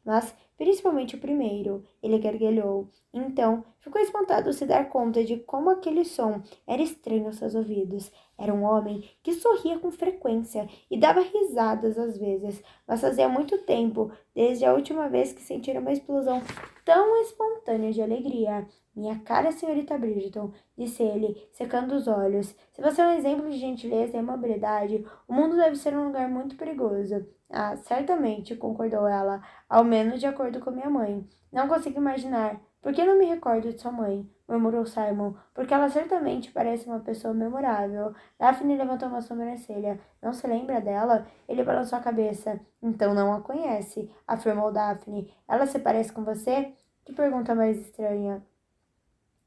mas principalmente o primeiro. Ele gargalhou. Então, ficou espantado ao se dar conta de como aquele som era estranho aos seus ouvidos. Era um homem que sorria com frequência e dava risadas às vezes, mas fazia muito tempo, desde a última vez que sentira uma explosão tão espontânea de alegria. Minha cara, senhorita Bridgeton, disse ele, secando os olhos. Se você é um exemplo de gentileza e amabilidade, o mundo deve ser um lugar muito perigoso. Ah, certamente, concordou ela, ao menos de acordo com minha mãe. Não consigo imaginar. Por que não me recordo de sua mãe? Murmurou Simon, porque ela certamente parece uma pessoa memorável. Daphne levantou uma sobrancelha. Não se lembra dela? Ele balançou a cabeça. Então não a conhece, afirmou Daphne. Ela se parece com você? Que pergunta mais estranha.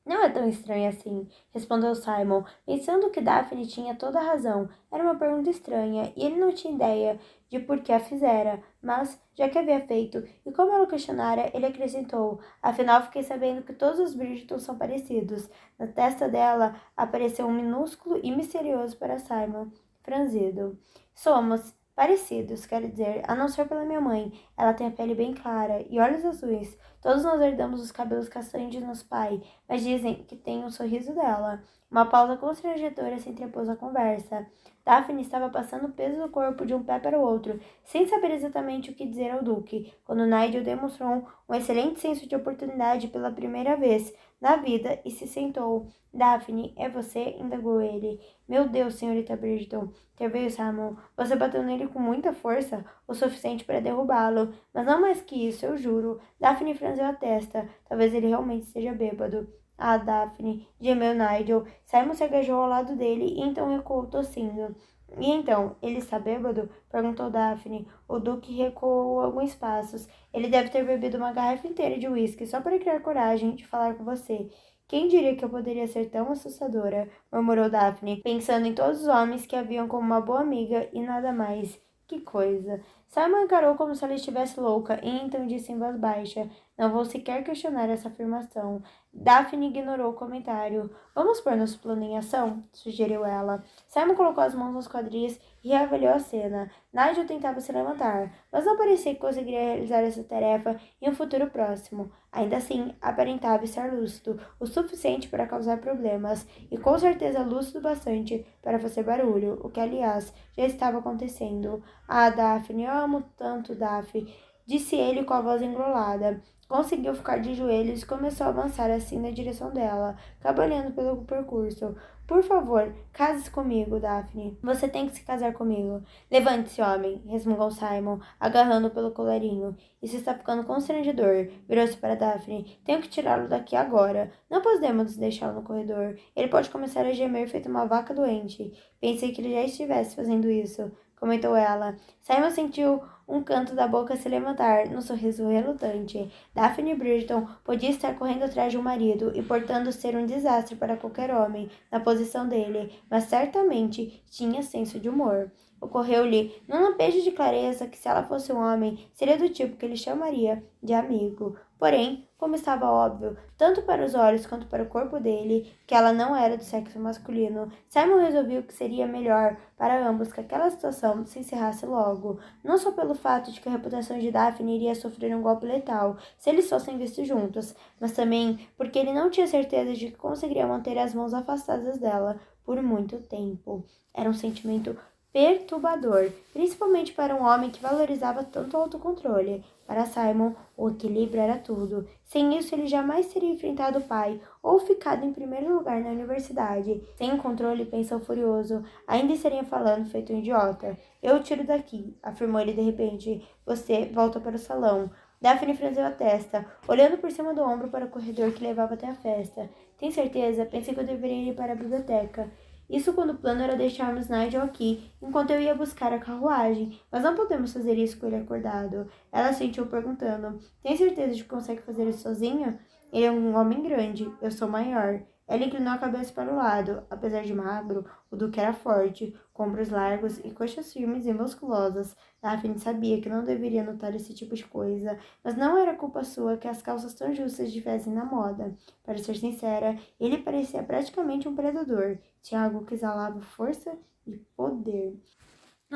Não é tão estranho assim, respondeu Simon, pensando que Daphne tinha toda a razão. Era uma pergunta estranha, e ele não tinha ideia de por que a fizera, mas, já que havia feito, e como ela questionara, ele acrescentou, afinal fiquei sabendo que todos os Bridgerton são parecidos. Na testa dela apareceu um minúsculo e misterioso para Simon, franzido. Somos parecidos, quero dizer, a não ser pela minha mãe. Ela tem a pele bem clara e olhos azuis. Todos nós herdamos os cabelos castanhos de nosso pai, mas dizem que tem o sorriso dela. Uma pausa constrangedora se entrepôs à conversa. Daphne estava passando o peso do corpo de um pé para o outro, sem saber exatamente o que dizer ao Duque, quando Nigel demonstrou um excelente senso de oportunidade pela primeira vez na vida e se sentou. Daphne, é você? Indagou ele. Meu Deus, senhorita Bridgeton, interveio Simon. Você bateu nele com muita força, o suficiente para derrubá-lo, mas não mais que isso, eu juro. Daphne franziu a testa. Talvez ele realmente esteja bêbado. Ah, Daphne, gemeu Nigel. Simon se agachou ao lado dele e então recuou tossindo. E então, ele está bêbado? Perguntou Daphne. O Duque recuou alguns passos. Ele deve ter bebido uma garrafa inteira de uísque só para criar coragem de falar com você. Quem diria que eu poderia ser tão assustadora? Murmurou Daphne, pensando em todos os homens que a viam como uma boa amiga e nada mais. Que coisa! Simon encarou como se ela estivesse louca e então disse em voz baixa: Não vou sequer questionar essa afirmação. Daphne ignorou o comentário. Vamos pôr nosso plano em ação? Sugeriu ela. Simon colocou as mãos nos quadris e reavaliou a cena. Nigel tentava se levantar, mas não parecia que conseguiria realizar essa tarefa em um futuro próximo. Ainda assim, aparentava estar lúcido, o suficiente para causar problemas, e com certeza lúcido bastante para fazer barulho, o que, aliás, já estava acontecendo. Ah, Daphne, eu amo tanto Daphne, disse ele com a voz engrolada. Conseguiu ficar de joelhos e começou a avançar assim na direção dela, cabalhando pelo percurso. Por favor, case-se comigo, Daphne. Você tem que se casar comigo. Levante-se, homem, resmungou Simon, agarrando pelo colarinho. Isso está ficando constrangedor. Virou-se para Daphne. Tenho que tirá-lo daqui agora. Não podemos deixá-lo no corredor. Ele pode começar a gemer feito uma vaca doente. Pensei que ele já estivesse fazendo isso, comentou ela. Simon sentiu um canto da boca se levantar, num sorriso relutante. Daphne Bridgeton podia estar correndo atrás de um marido e, portanto, ser um desastre para qualquer homem na posição dele, mas certamente tinha senso de humor. Ocorreu-lhe, num lampejo de clareza, que se ela fosse um homem, seria do tipo que ele chamaria de amigo. Porém, como estava óbvio, tanto para os olhos quanto para o corpo dele, que ela não era do sexo masculino, Simon resolveu que seria melhor para ambos que aquela situação se encerrasse logo, não só pelo fato de que a reputação de Daphne iria sofrer um golpe letal se eles fossem vistos juntos, mas também porque ele não tinha certeza de que conseguiria manter as mãos afastadas dela por muito tempo. Era um sentimento perturbador, principalmente para um homem que valorizava tanto o autocontrole. Para Simon, o equilíbrio era tudo. Sem isso, ele jamais teria enfrentado o pai ou ficado em primeiro lugar na universidade. Sem o controle, pensou furioso, ainda estaria falando feito um idiota. Eu o tiro daqui, afirmou ele de repente. Você volta para o salão. Daphne franziu a testa, olhando por cima do ombro para o corredor que levava até a festa. Tem certeza? Pensei que eu deveria ir para a biblioteca. Isso quando o plano era deixarmos Nigel aqui, enquanto eu ia buscar a carruagem. Mas não podemos fazer isso com ele acordado. Ela sentiu perguntando. Tem certeza de que consegue fazer isso sozinha? Ele é um homem grande. Eu sou maior. Ela inclinou a cabeça para o lado. Apesar de magro, o Duque era forte, com ombros largos e coxas firmes e musculosas. Daphne sabia que não deveria notar esse tipo de coisa, mas não era culpa sua que as calças tão justas estivessem na moda. Para ser sincera, ele parecia praticamente um predador. Tinha algo que exalava força e poder.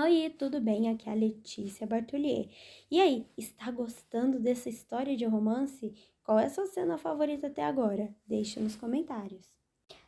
Oi, tudo bem? Aqui é a Letícia Bartolier. E aí, está gostando dessa história de romance? Qual é a sua cena favorita até agora? Deixe nos comentários.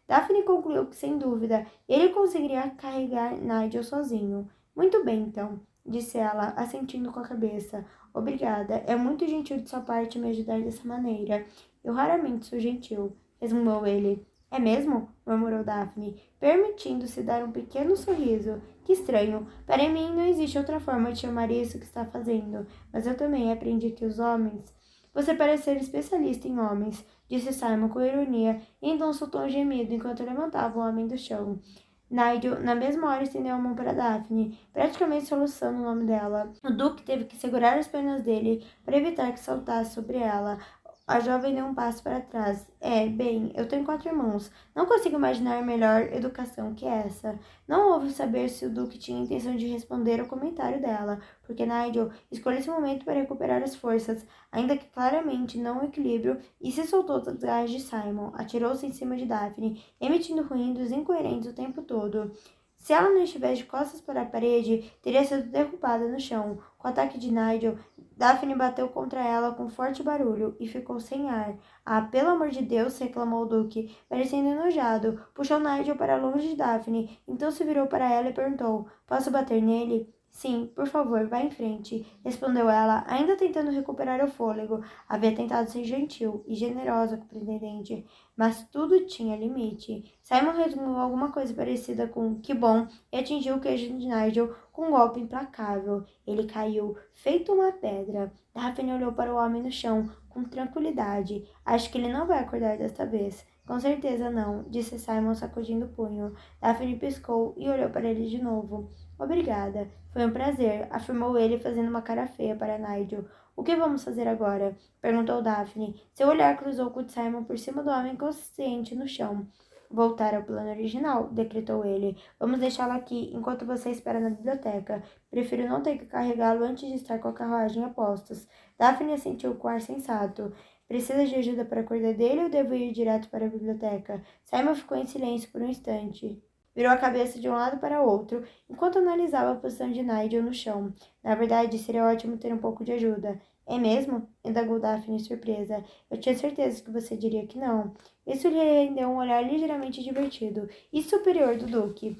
Daphne concluiu que, sem dúvida, ele conseguiria carregar Nigel sozinho. Muito bem, então, disse ela, assentindo com a cabeça. Obrigada, é muito gentil de sua parte me ajudar dessa maneira. Eu raramente sou gentil, resmungou ele. É mesmo? Murmurou Daphne, permitindo-se dar um pequeno sorriso. Que estranho. Para mim não existe outra forma de chamar isso que está fazendo. Mas eu também aprendi que os homens... Você parece ser especialista em homens, disse Simon com ironia, e então soltou um gemido enquanto levantava o homem do chão. Nigel, na mesma hora, estendeu a mão para Daphne, praticamente soluçando o nome dela. O Duque teve que segurar as pernas dele para evitar que saltasse sobre ela. A jovem deu um passo para trás. Bem, eu tenho 4 irmãos. Não consigo imaginar melhor educação que essa. Não houve saber se o Duque tinha intenção de responder ao comentário dela, porque Nigel escolheu esse momento para recuperar as forças, ainda que claramente não o equilíbrio, e se soltou das garras de Simon. Atirou-se em cima de Daphne, emitindo ruídos incoerentes o tempo todo. Se ela não estivesse de costas para a parede, teria sido derrubada no chão. Com o ataque de Nigel, Daphne bateu contra ela com forte barulho e ficou sem ar. Ah, pelo amor de Deus, reclamou o Duque, parecendo enojado. Puxou Nigel para longe de Daphne, então se virou para ela e perguntou: Posso bater nele? Sim, por favor, vá em frente, respondeu ela, ainda tentando recuperar o fôlego. Havia tentado ser gentil e generosa com o pretendente, mas tudo tinha limite. Simon resmungou alguma coisa parecida com que bom e atingiu o queijo de Nigel com um golpe implacável. Ele caiu, feito uma pedra. Daphne olhou para o homem no chão com tranquilidade. Acho que ele não vai acordar desta vez. Com certeza não, disse Simon sacudindo o punho. Daphne piscou e olhou para ele de novo. Obrigada. Foi um prazer, afirmou ele fazendo uma cara feia para Nigel. O que vamos fazer agora? Perguntou Daphne. Seu olhar cruzou com o de Simon por cima do homem consciente no chão. Voltar ao plano original, decretou ele. Vamos deixá-lo aqui enquanto você espera na biblioteca. Prefiro não ter que carregá-lo antes de estar com a carruagem a postos. Daphne assentiu com ar sensato. Precisa de ajuda para cuidar dele ou devo ir direto para a biblioteca? Simon ficou em silêncio por um instante. Virou a cabeça de um lado para o outro, enquanto analisava a posição de Nigel no chão. Na verdade, seria ótimo ter um pouco de ajuda. É mesmo? Indagou Daphne, surpresa. Eu tinha certeza que você diria que não. Isso lhe rendeu um olhar ligeiramente divertido e superior do Duque.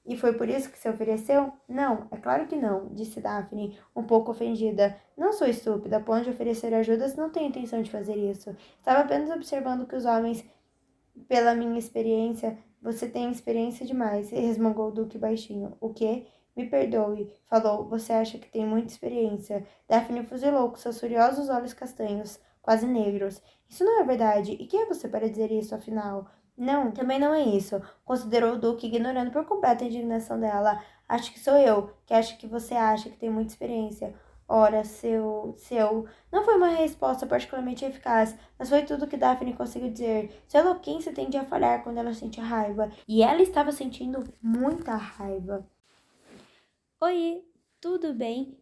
E foi por isso que se ofereceu? Não, é claro que não, disse Daphne, um pouco ofendida. Não sou estúpida, a ponto de oferecer ajuda se não tenho intenção de fazer isso. Estava apenas observando que os homens, pela minha experiência, você tem experiência demais, resmungou o Duque baixinho. O quê? Me perdoe, falou. Você acha que tem muita experiência. Daphne fuzilou com seus furiosos olhos castanhos, quase negros. Isso não é verdade. E quem é você para dizer isso, afinal? Não, também não é isso, considerou o Duque, ignorando por completo a indignação dela. Acho que sou eu, que acho que você acha que tem muita experiência. Ora, seu... Não foi uma resposta particularmente eficaz, mas foi tudo que Daphne conseguiu dizer. Sua eloquência tende a falhar quando ela sente raiva, e ela estava sentindo muita raiva. Oi, tudo bem?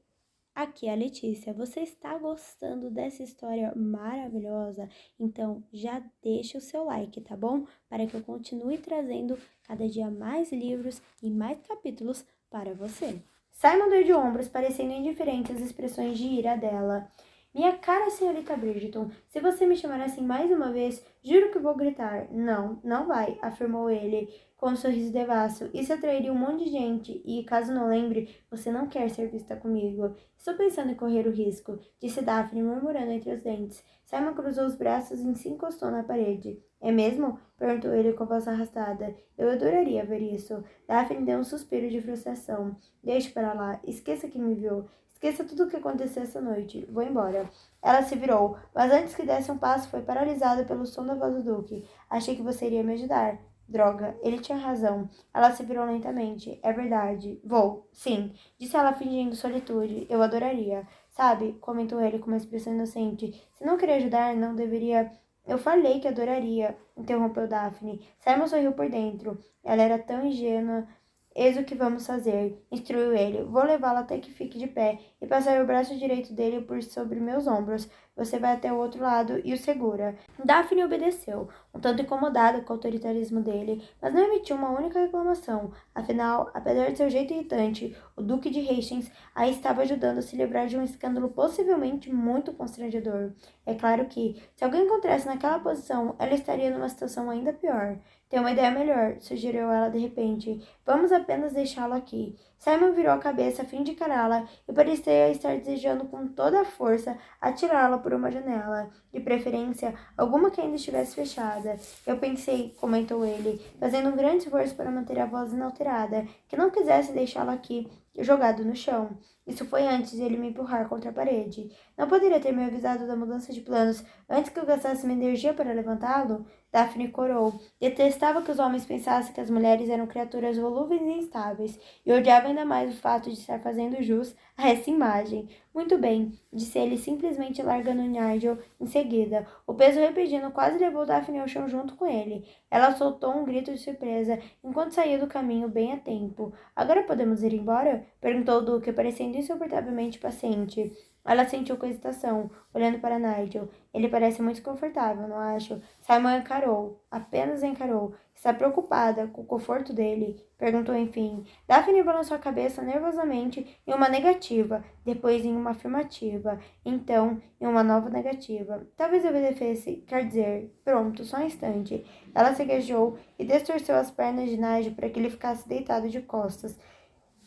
Aqui é a Letícia. Você está gostando dessa história maravilhosa? Então já deixa o seu like, tá bom? Para que eu continue trazendo cada dia mais livros e mais capítulos para você. Simon deu de ombros, parecendo indiferente às expressões de ira dela. Minha cara senhorita Bridgeton, se você me chamar assim mais uma vez, juro que vou gritar. Não, não vai, afirmou ele, com um sorriso devasso. Isso atrairia um monte de gente e, caso não lembre, você não quer ser vista comigo. Estou pensando em correr o risco, disse Daphne, murmurando entre os dentes. Simon cruzou os braços e se encostou na parede. É mesmo? Perguntou ele com a voz arrastada. Eu adoraria ver isso. Daphne deu um suspiro de frustração. Deixe para lá. Esqueça que me viu. Esqueça tudo o que aconteceu essa noite. Vou embora. Ela se virou, mas antes que desse um passo foi paralisada pelo som da voz do Duque. Achei que você iria me ajudar. Droga, ele tinha razão. Ela se virou lentamente. É verdade. Vou. Sim. Disse ela fingindo solitude. Eu adoraria. Sabe? Comentou ele com uma expressão inocente. Se não queria ajudar, não deveria... Eu falei que adoraria, interrompeu Daphne. Simon sorriu por dentro. Ela era tão ingênua. Eis o que vamos fazer, instruiu ele. Vou levá-lo até que fique de pé e passar o braço direito dele por sobre meus ombros. Você vai até o outro lado e o segura. Daphne obedeceu, um tanto incomodada com o autoritarismo dele, mas não emitiu uma única reclamação. Afinal, apesar de seu jeito irritante, o Duque de Hastings a estava ajudando a se livrar de um escândalo possivelmente muito constrangedor. É claro que, se alguém encontrasse naquela posição, ela estaria numa situação ainda pior. Tem uma ideia melhor, sugeriu ela de repente. Vamos apenas deixá-lo aqui. Simon virou a cabeça a fim de encará-la e parecia estar desejando com toda a força atirá-la por uma janela, de preferência alguma que ainda estivesse fechada. Eu pensei, comentou ele, fazendo um grande esforço para manter a voz inalterada, que não quisesse deixá-lo aqui jogado no chão. Isso foi antes de ele me empurrar contra a parede. Não poderia ter me avisado da mudança de planos antes que eu gastasse minha energia para levantá-lo? Daphne corou. Detestava que os homens pensassem que as mulheres eram criaturas volúveis e instáveis, e odiava ainda mais o fato de estar fazendo jus a essa imagem. Muito bem, disse ele, simplesmente largando Nigel em seguida. O peso repetindo quase levou Daphne ao chão junto com ele. Ela soltou um grito de surpresa enquanto saía do caminho bem a tempo. Agora podemos ir embora? Perguntou o Duque, parecendo insuportavelmente paciente. Ela sentiu com hesitação, olhando para Nigel. Ele parece muito confortável, não acho? Simon encarou, apenas encarou. Está preocupada com o conforto dele? Perguntou enfim. Daphne balançou a cabeça nervosamente em uma negativa, depois em uma afirmativa, então em uma nova negativa. Talvez eu obedecesse, quer dizer, pronto, só um instante. Ela ceguejou e distorceu as pernas de Nigel para que ele ficasse deitado de costas.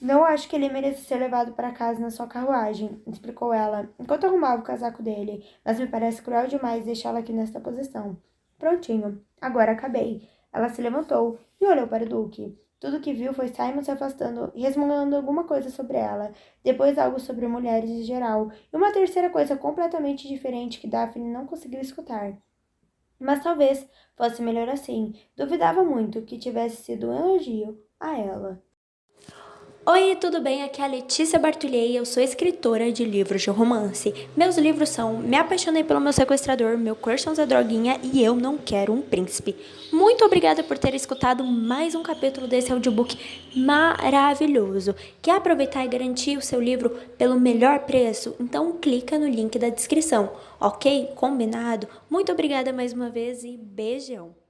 Não acho que ele mereça ser levado para casa na sua carruagem, explicou ela, enquanto arrumava o casaco dele, mas me parece cruel demais deixá-lo aqui nesta posição. Prontinho, agora acabei. Ela se levantou e olhou para o Duque. Tudo que viu foi Simon se afastando e resmungando alguma coisa sobre ela, depois algo sobre mulheres em geral, e uma terceira coisa completamente diferente que Daphne não conseguiu escutar. Mas talvez fosse melhor assim. Duvidava muito que tivesse sido um elogio a ela. Oi, tudo bem? Aqui é a Letícia Bartolhei, eu sou escritora de livros de romance. Meus livros são Me Apaixonei pelo Meu Sequestrador, Meu Crush é Droguinha e Eu Não Quero um Príncipe. Muito obrigada por ter escutado mais um capítulo desse audiobook maravilhoso. Quer aproveitar e garantir o seu livro pelo melhor preço? Então clica no link da descrição, ok? Combinado? Muito obrigada mais uma vez e beijão!